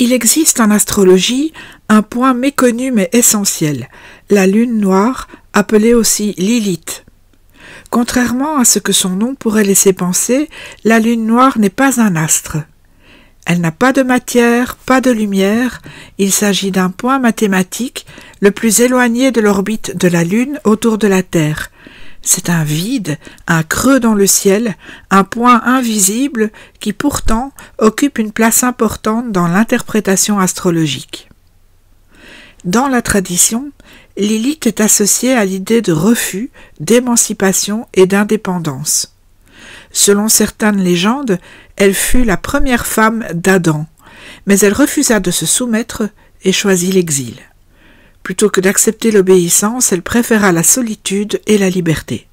Il existe en astrologie un point méconnu mais essentiel, la lune noire, appelée aussi Lilith. Contrairement à ce que son nom pourrait laisser penser, la lune noire n'est pas un astre. Elle n'a pas de matière, pas de lumière, il s'agit d'un point mathématique le plus éloigné de l'orbite de la Lune autour de la Terre. C'est un vide, un creux dans le ciel, un point invisible qui pourtant occupe une place importante dans l'interprétation astrologique. Dans la tradition, Lilith est associée à l'idée de refus, d'émancipation et d'indépendance. Selon certaines légendes, elle fut la première femme d'Adam, mais elle refusa de se soumettre et choisit l'exil. Plutôt que d'accepter l'obéissance, elle préféra la solitude et la liberté.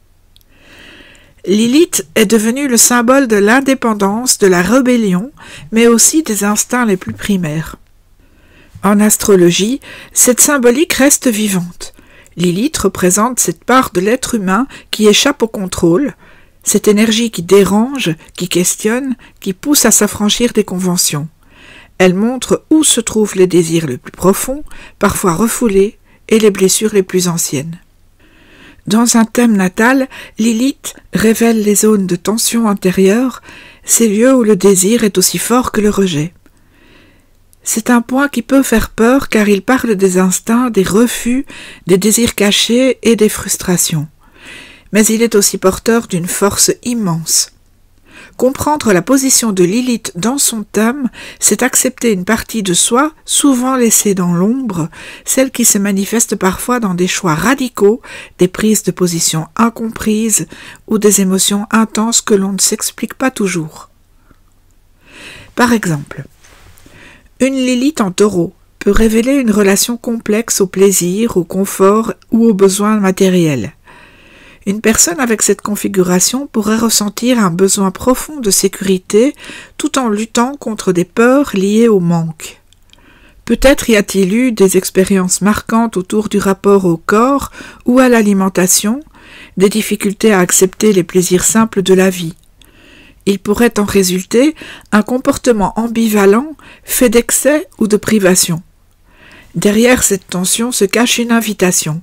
Lilith est devenue le symbole de l'indépendance, de la rébellion, mais aussi des instincts les plus primaires. En astrologie, cette symbolique reste vivante. Lilith représente cette part de l'être humain qui échappe au contrôle, cette énergie qui dérange, qui questionne, qui pousse à s'affranchir des conventions. Elle montre où se trouvent les désirs les plus profonds, parfois refoulés, et les blessures les plus anciennes. Dans un thème natal, Lilith révèle les zones de tension intérieure, ces lieux où le désir est aussi fort que le rejet. C'est un point qui peut faire peur car il parle des instincts, des refus, des désirs cachés et des frustrations. Mais il est aussi porteur d'une force immense. Comprendre la position de Lilith dans son thème, c'est accepter une partie de soi, souvent laissée dans l'ombre, celle qui se manifeste parfois dans des choix radicaux, des prises de position incomprises ou des émotions intenses que l'on ne s'explique pas toujours. Par exemple, une Lilith en taureau peut révéler une relation complexe au plaisir, au confort ou aux besoins matériels. Une personne avec cette configuration pourrait ressentir un besoin profond de sécurité tout en luttant contre des peurs liées au manque. Peut-être y a-t-il eu des expériences marquantes autour du rapport au corps ou à l'alimentation, des difficultés à accepter les plaisirs simples de la vie. Il pourrait en résulter un comportement ambivalent, fait d'excès ou de privation. Derrière cette tension se cache une invitation,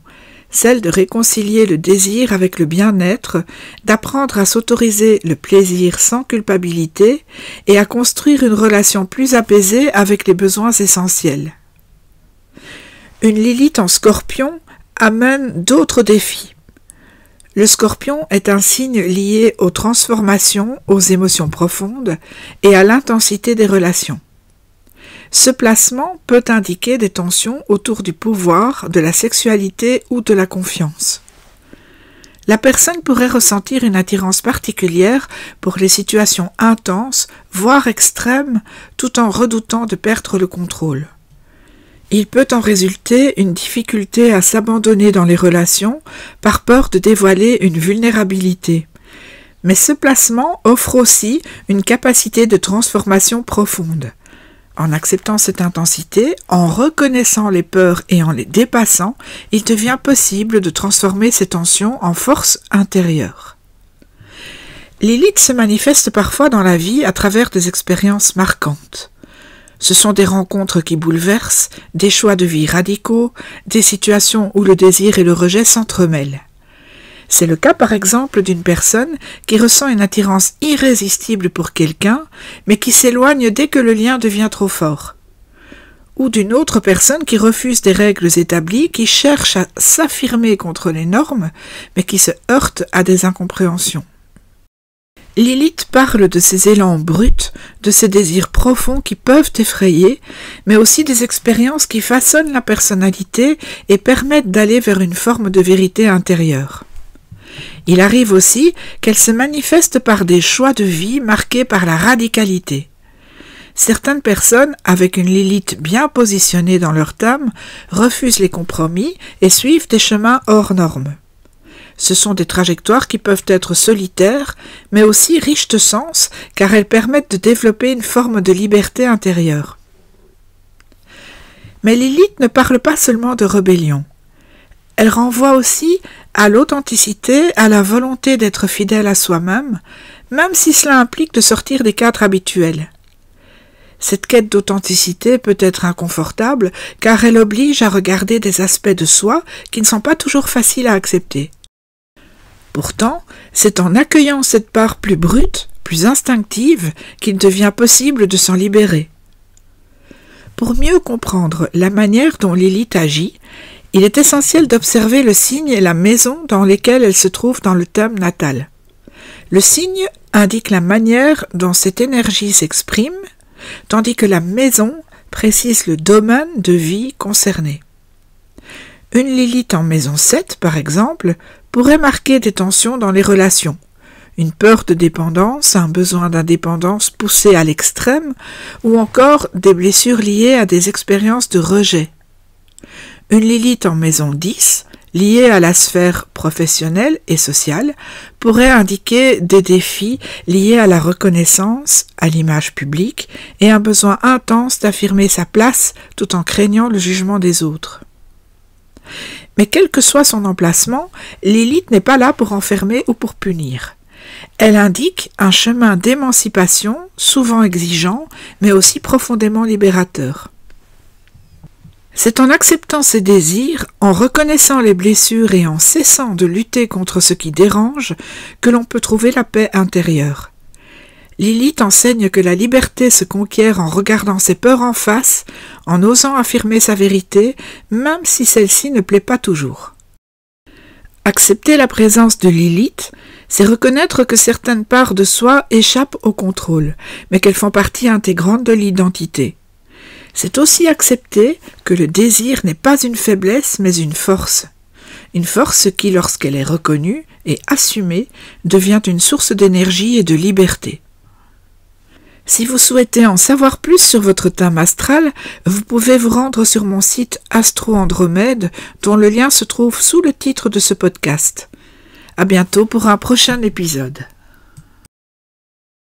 celle de réconcilier le désir avec le bien-être, d'apprendre à s'autoriser le plaisir sans culpabilité et à construire une relation plus apaisée avec les besoins essentiels. Une Lilith en Scorpion amène d'autres défis. Le Scorpion est un signe lié aux transformations, aux émotions profondes et à l'intensité des relations. Ce placement peut indiquer des tensions autour du pouvoir, de la sexualité ou de la confiance. La personne pourrait ressentir une attirance particulière pour les situations intenses, voire extrêmes, tout en redoutant de perdre le contrôle. Il peut en résulter une difficulté à s'abandonner dans les relations par peur de dévoiler une vulnérabilité. Mais ce placement offre aussi une capacité de transformation profonde. En acceptant cette intensité, en reconnaissant les peurs et en les dépassant, il devient possible de transformer ces tensions en force intérieure. Lilith se manifeste parfois dans la vie à travers des expériences marquantes. Ce sont des rencontres qui bouleversent, des choix de vie radicaux, des situations où le désir et le rejet s'entremêlent. C'est le cas par exemple d'une personne qui ressent une attirance irrésistible pour quelqu'un, mais qui s'éloigne dès que le lien devient trop fort. Ou d'une autre personne qui refuse des règles établies, qui cherche à s'affirmer contre les normes, mais qui se heurte à des incompréhensions. Lilith parle de ces élans bruts, de ces désirs profonds qui peuvent effrayer, mais aussi des expériences qui façonnent la personnalité et permettent d'aller vers une forme de vérité intérieure. Il arrive aussi qu'elle se manifeste par des choix de vie marqués par la radicalité. Certaines personnes, avec une Lilith bien positionnée dans leur thème, refusent les compromis et suivent des chemins hors normes. Ce sont des trajectoires qui peuvent être solitaires, mais aussi riches de sens, car elles permettent de développer une forme de liberté intérieure. Mais Lilith ne parle pas seulement de rébellion. Elle renvoie aussi à l'authenticité, à la volonté d'être fidèle à soi-même, même si cela implique de sortir des cadres habituels. Cette quête d'authenticité peut être inconfortable car elle oblige à regarder des aspects de soi qui ne sont pas toujours faciles à accepter. Pourtant, c'est en accueillant cette part plus brute, plus instinctive, qu'il devient possible de s'en libérer. Pour mieux comprendre la manière dont Lilith agit, il est essentiel d'observer le signe et la maison dans lesquels elle se trouve dans le thème natal. Le signe indique la manière dont cette énergie s'exprime, tandis que la maison précise le domaine de vie concerné. Une Lilith en maison 7, par exemple, pourrait marquer des tensions dans les relations, une peur de dépendance, un besoin d'indépendance poussé à l'extrême, ou encore des blessures liées à des expériences de rejet. Une Lilith en maison 10, liée à la sphère professionnelle et sociale, pourrait indiquer des défis liés à la reconnaissance, à l'image publique et un besoin intense d'affirmer sa place tout en craignant le jugement des autres. Mais quel que soit son emplacement, Lilith n'est pas là pour enfermer ou pour punir. Elle indique un chemin d'émancipation, souvent exigeant, mais aussi profondément libérateur. C'est en acceptant ses désirs, en reconnaissant les blessures et en cessant de lutter contre ce qui dérange, que l'on peut trouver la paix intérieure. Lilith enseigne que la liberté se conquiert en regardant ses peurs en face, en osant affirmer sa vérité, même si celle-ci ne plaît pas toujours. Accepter la présence de Lilith, c'est reconnaître que certaines parts de soi échappent au contrôle, mais qu'elles font partie intégrante de l'identité. C'est aussi accepter que le désir n'est pas une faiblesse, mais une force qui, lorsqu'elle est reconnue et assumée, devient une source d'énergie et de liberté. Si vous souhaitez en savoir plus sur votre thème astral, vous pouvez vous rendre sur mon site Astro Andromède, dont le lien se trouve sous le titre de ce podcast. À bientôt pour un prochain épisode.